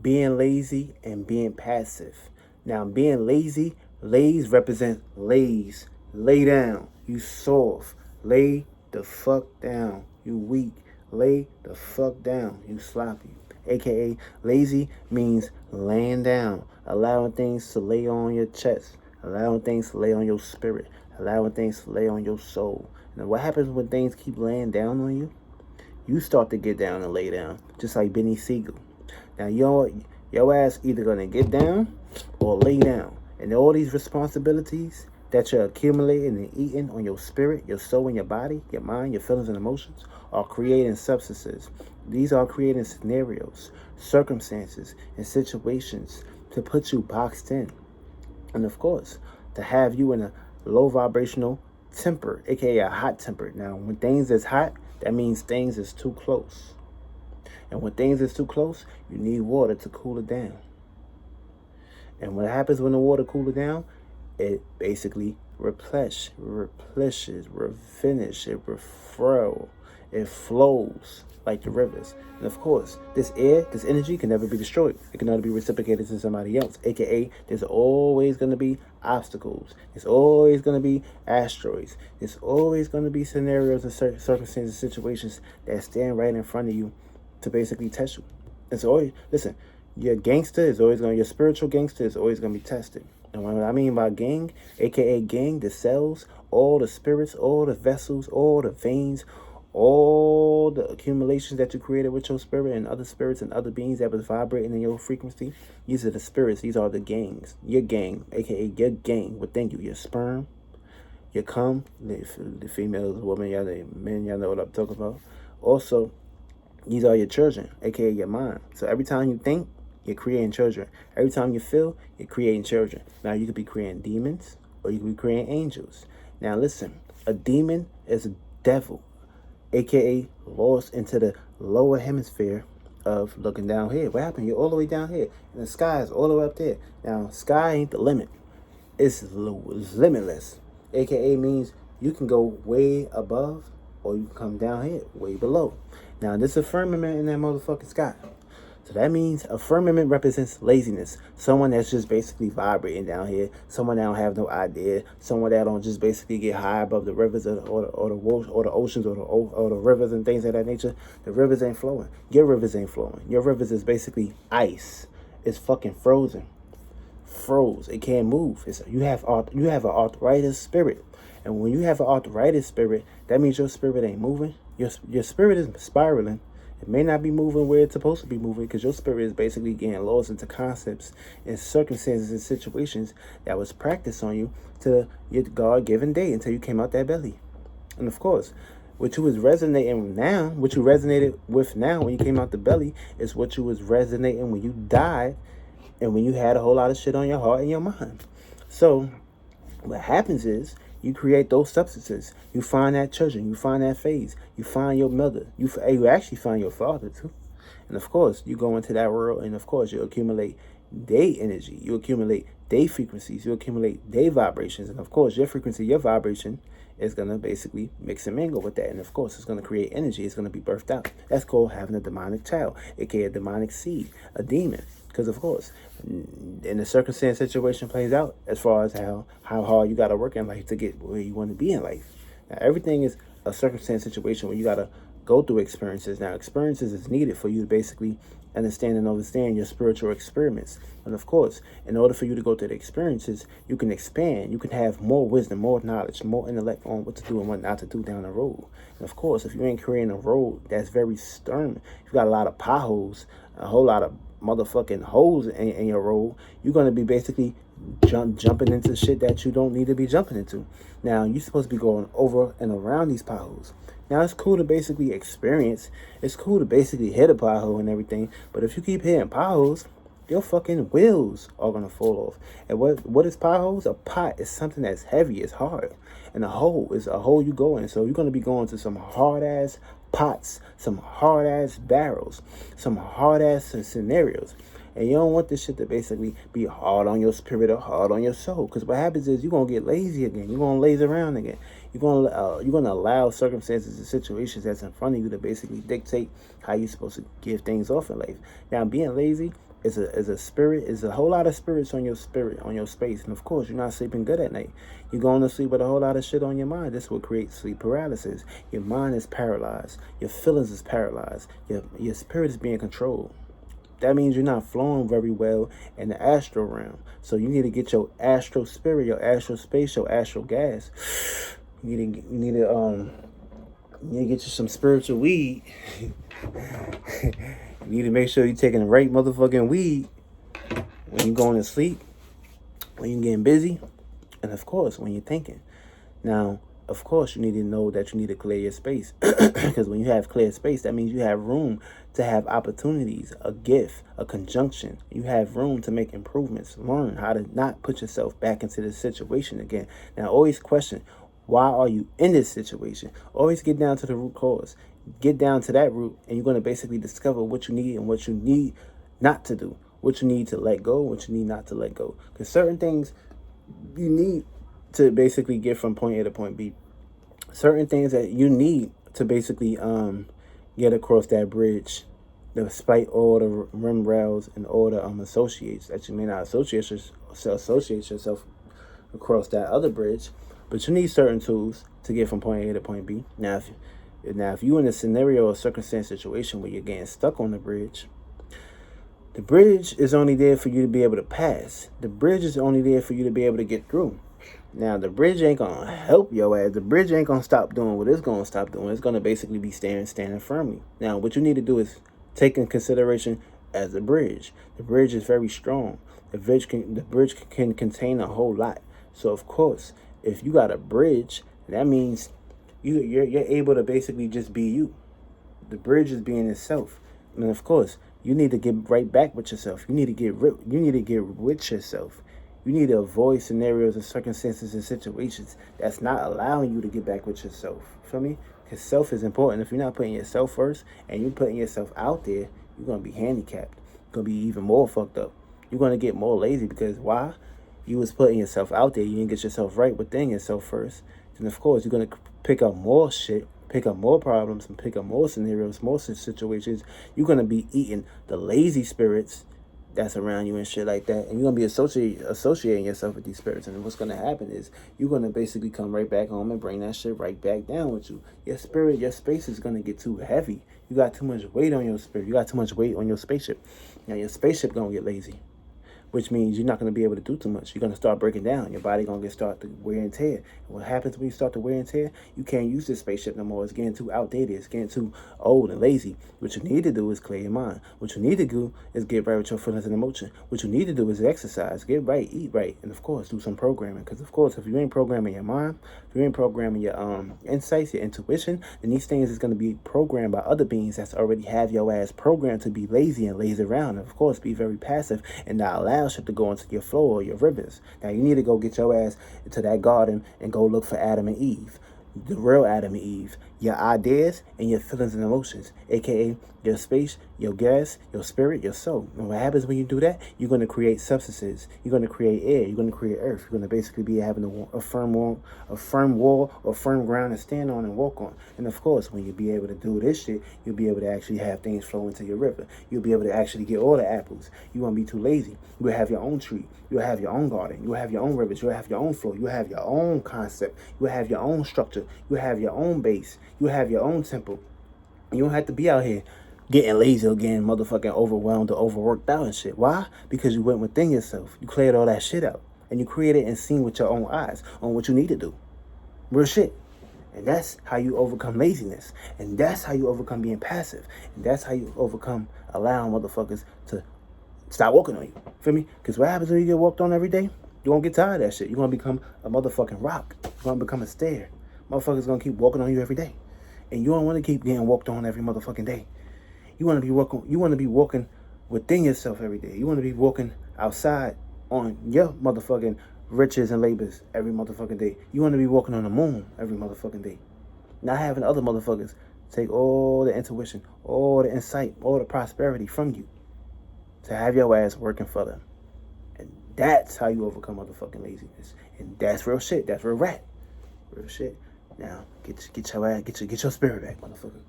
being lazy and being passive. Now, being lazy, lays represent lays. Lay down. You soft. Lay the fuck down. You weak. Lay the fuck down. You sloppy. AKA, lazy means laying down, allowing things to lay on your chest, allowing things to lay on your spirit, allowing things to lay on your soul. Now, what happens when things keep laying down on you? You start to get down and lay down, just like Benny Siegel. Now, your ass either gonna get down or lay down, and all these responsibilities that you're accumulating and eating on your spirit, your soul, and your body, your mind, your feelings and emotions are creating substances. These are creating scenarios, circumstances, and situations to put you boxed in, and of course, to have you in a low vibrational temper, aka a hot temper. Now, when things is hot, that means things is too close. And when things is too close, you need water to cool it down. And what happens when the water cools down? It basically replenishes, it refill, it flows like the rivers. And of course, this air, this energy can never be destroyed. It can only be reciprocated to somebody else. AKA, there's always going to be obstacles. There's always going to be asteroids. There's always going to be scenarios and circumstances, situations that stand right in front of you to basically test you. It's always, listen, your your spiritual gangster is always going to be tested. And what I mean by gang, aka gang, the cells, all the spirits, all the vessels, all the veins, all the accumulations that you created with your spirit and other spirits and other beings that was vibrating in your frequency, these are the spirits, these are the gangs. Your gang, aka your gang within you, your sperm, your cum, the females, women, y'all, the men, y'all know what I'm talking about. Also, these are your children, aka your mind. So every time you think, you're creating children. Every time you feel, you're creating children. Now, you could be creating demons or you could be creating angels. Now, listen, a demon is a devil, aka lost into the lower hemisphere of looking down here. What happened? You're all the way down here, and the sky is all the way up there. Now, sky ain't the limit. It's limitless, aka means you can go way above or you can come down here, way below. Now, there's a firmament in that motherfucking sky. So that means a firmament represents laziness. Someone that's just basically vibrating down here. Someone that don't have no idea. Someone that don't just basically get high above the rivers or the oceans or the rivers and things of that nature. The rivers ain't flowing. Your rivers ain't flowing. Your rivers is basically ice. It's fucking frozen. Froze. It can't move. You have an arthritis spirit. And when you have an arthritis spirit, that means your spirit ain't moving. Your spirit is spiraling. It may not be moving where it's supposed to be moving because your spirit is basically getting lost into concepts and circumstances and situations that was practiced on you to your God-given day until you came out that belly. And of course, what you was resonating now, what you resonated with now when you came out the belly is what you was resonating when you died and when you had a whole lot of shit on your heart and your mind. So what happens is you create those substances. You find that children. You find that phase. You find your mother. You actually find your father too. And of course, you go into that world and of course you accumulate their energy. You accumulate their frequencies. You accumulate their vibrations. And of course, your frequency, your vibration is going to basically mix and mingle with that. And of course, it's going to create energy. It's going to be birthed out. That's called having a demonic child, aka a demonic seed, a demon. Because of course, in the circumstance situation plays out as far as how hard you got to work in life to get where you want to be in life. Now, everything is a circumstance situation where you got to go through experiences. Now, experiences is needed for you to basically understand and understand your spiritual experiments. And of course, in order for you to go through the experiences, you can expand. You can have more wisdom, more knowledge, more intellect on what to do and what not to do down the road. And of course, if you ain't creating a road that's very stern, you've got a lot of potholes, a whole lot of motherfucking holes in your road, you're going to be basically jumping into shit that you don't need to be jumping into. Now, you're supposed to be going over and around these potholes. Now, it's cool to basically experience. It's cool to basically hit a pothole and everything. But if you keep hitting potholes, your fucking wheels are going to fall off. And what is potholes? A pot is something that's heavy. It's hard. And a hole is a hole you go in. So you're going to be going to some hard-ass pots, some hard-ass barrels, some hard-ass scenarios. And you don't want this shit to basically be hard on your spirit or hard on your soul. Because what happens is you're going to get lazy again. You're going to laze around again. You're going to allow circumstances and situations that's in front of you to basically dictate how you're supposed to give things off in life. Now, being lazy is a spirit, is a whole lot of spirits on your spirit, on your space. And of course, you're not sleeping good at night. You're going to sleep with a whole lot of shit on your mind. This will create sleep paralysis. Your mind is paralyzed. Your feelings is paralyzed. Your spirit is being controlled. That means you're not flowing very well in the astral realm. So you need to get your astral spirit, your astral space, your astral gas. You need to get you some spiritual weed. You need to make sure you're taking the right motherfucking weed when you're going to sleep, when you're getting busy, and of course, when you're thinking. Now, of course, you need to know that you need to clear your space. Because when you have clear space, that means you have room to have opportunities, a gift, a conjunction. You have room to make improvements, learn how to not put yourself back into this situation again. Now, always question, why are you in this situation? Always get down to the root cause. Get down to that root, and you're going to basically discover what you need and what you need not to do. What you need to let go, what you need not to let go. Because certain things you need to basically get from point A to point B. Certain things that you need to basically get across that bridge, despite all the rim rails and all the associates that you may not associate yourself across that other bridge. But you need certain tools to get from point A to point B. Now, if you're in a scenario or circumstance situation where you're getting stuck on the bridge is only there for you to be able to pass. The bridge is only there for you to be able to get through. Now, the bridge ain't going to help your ass. The bridge ain't going to stop doing what it's going to stop doing. It's going to basically be standing firmly. Now, what you need to do is take in consideration as a bridge. The bridge is very strong. The bridge can contain a whole lot. So, of course, if you got a bridge, that means you're able to basically just be you. The bridge is being itself. And of course, you need to get right back with yourself. You need to get with yourself. You need to avoid scenarios and circumstances and situations that's not allowing you to get back with yourself. Feel me? Because self is important. If you're not putting yourself first and you're putting yourself out there, you're going to be handicapped. You're going to be even more fucked up. You're going to get more lazy because why? You was putting yourself out there. You didn't get yourself right within yourself first. And of course, you're going to pick up more shit, pick up more problems, and pick up more scenarios, more situations. You're going to be eating the lazy spirits that's around you and shit like that. And you're going to be associating yourself with these spirits. And what's going to happen is you're going to basically come right back home and bring that shit right back down with you. Your spirit, your space is going to get too heavy. You got too much weight on your spirit. You got too much weight on your spaceship. Now, your spaceship going to get lazy, which means you're not going to be able to do too much. You're going to start breaking down. Your body going to start to wear and tear. And what happens when you start to wear and tear? You can't use this spaceship no more. It's getting too outdated. It's getting too old and lazy. What you need to do is clear your mind. What you need to do is get right with your feelings and emotion. What you need to do is exercise, get right, eat right, and of course, do some programming. Because of course, if you ain't programming your mind, if you ain't programming your insights, your intuition, then these things is going to be programmed by other beings that's already have your ass programmed to be lazy and lazy around. And of course, be very passive and not allow shit to go into your flow or your rivers. Now, you need to go get your ass into that garden and go look for Adam and Eve. The real Adam and Eve, your ideas and your feelings and emotions, aka your space, your gas, your spirit, your soul. And what happens when you do that? You're going to create substances. You're going to create air. You're going to create earth. You're going to basically be having a firm wall, or firm ground to stand on and walk on. And of course, when you be able to do this shit, you'll be able to actually have things flow into your river. You'll be able to actually get all the apples. You won't be too lazy. You'll have your own tree. You'll have your own garden. You'll have your own rivers. You'll have your own flow. You'll have your own concept. You'll have your own structure. You'll have your own base. You'll have your own temple. You don't have to be out here getting lazy or getting motherfucking overwhelmed or overworked out and shit. Why? Because you went within yourself. You cleared all that shit out. And you created and seen with your own eyes on what you need to do. Real shit. And that's how you overcome laziness. And that's how you overcome being passive. And that's how you overcome allowing motherfuckers to stop walking on you. Feel me? Because what happens when you get walked on every day? You're going to get tired of that shit. You're going to become a motherfucking rock. You're going to become a stair. Motherfuckers going to keep walking on you every day. And you don't want to keep getting walked on every motherfucking day. You want to be walking within yourself every day. You want to be walking outside on your motherfucking riches and labors every motherfucking day. You want to be walking on the moon every motherfucking day. Not having other motherfuckers take all the intuition, all the insight, all the prosperity from you to have your ass working for them. And that's how you overcome motherfucking laziness. And that's real shit. That's real rat. Real shit. Now, get your ass, get your spirit back, motherfucker.